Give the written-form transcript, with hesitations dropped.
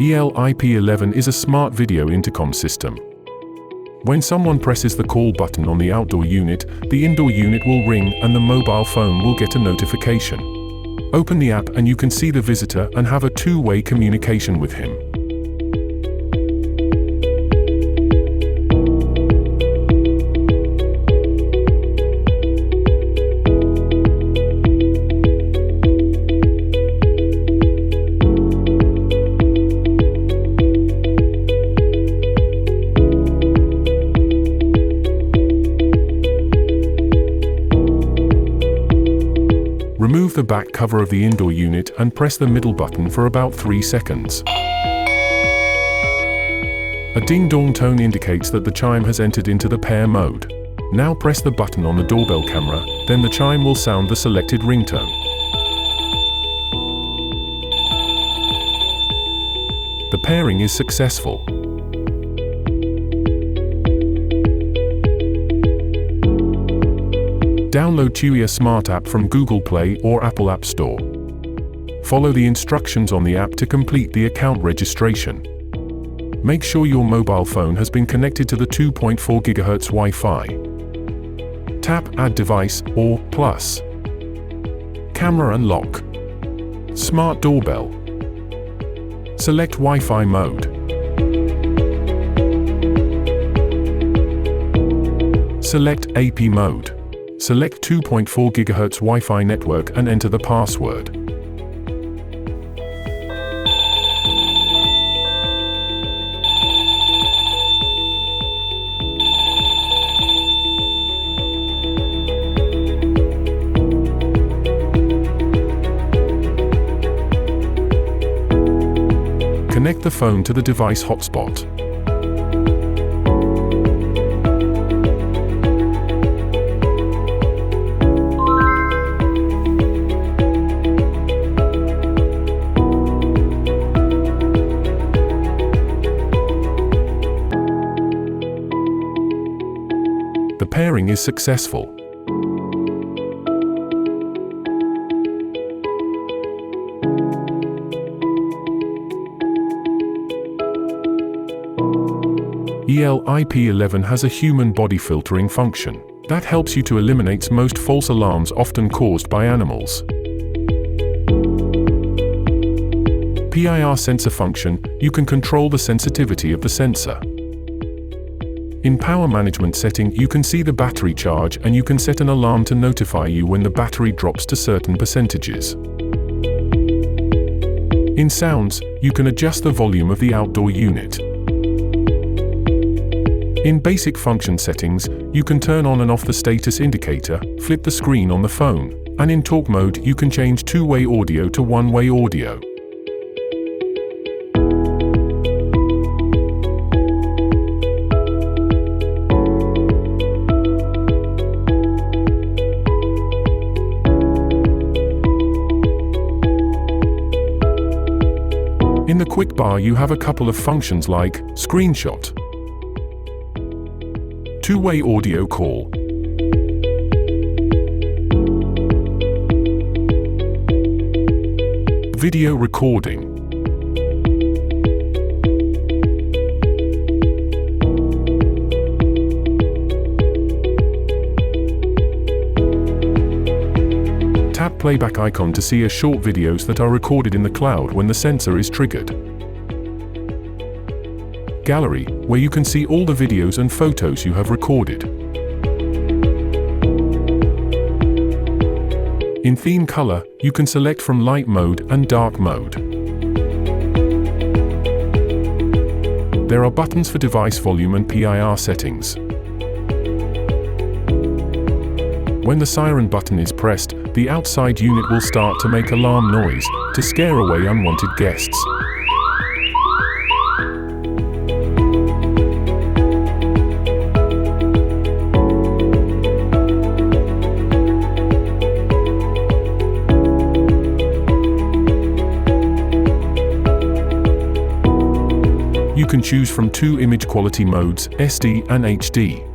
EL-IP11 is a smart video intercom system. When someone presses the call button on the outdoor unit, the indoor unit will ring and the mobile phone will get a notification. Open the app and you can see the visitor and have a two-way communication with him. Remove the back cover of the indoor unit and press the middle button for about 3 seconds. A ding-dong tone indicates that the chime has entered into the pair mode. Now press the button on the doorbell camera, then the chime will sound the selected ringtone. The pairing is successful. Download TuyaSmart app from Google Play or Apple App Store. Follow the instructions on the app to complete the account registration. Make sure your mobile phone has been connected to the 2.4 GHz Wi-Fi. Tap Add Device or Plus. Camera and lock. Smart doorbell. Select Wi-Fi mode. Select AP mode. Select 2.4 GHz Wi-Fi network and enter the password. Connect the phone to the device hotspot. The pairing is successful. EL-IP11 has a human body filtering function that helps you to eliminate most false alarms often caused by animals. PIR sensor function, you can control the sensitivity of the sensor. In power management setting, you can see the battery charge and you can set an alarm to notify you when the battery drops to certain percentages. In sounds, you can adjust the volume of the outdoor unit. In basic function settings, you can turn on and off the status indicator, flip the screen on the phone, and in talk mode you can change two-way audio to one-way audio. In the quick bar you have a couple of functions like screenshot, two-way audio call, video recording, tap playback icon to see a short videos that are recorded in the cloud when the sensor is triggered. Gallery, where you can see all the videos and photos you have recorded. In theme color, you can select from light mode and dark mode. There are buttons for device volume and PIR settings. When the siren button is pressed, the outside unit will start to make alarm noise to scare away unwanted guests. You can choose from two image quality modes, SD and HD.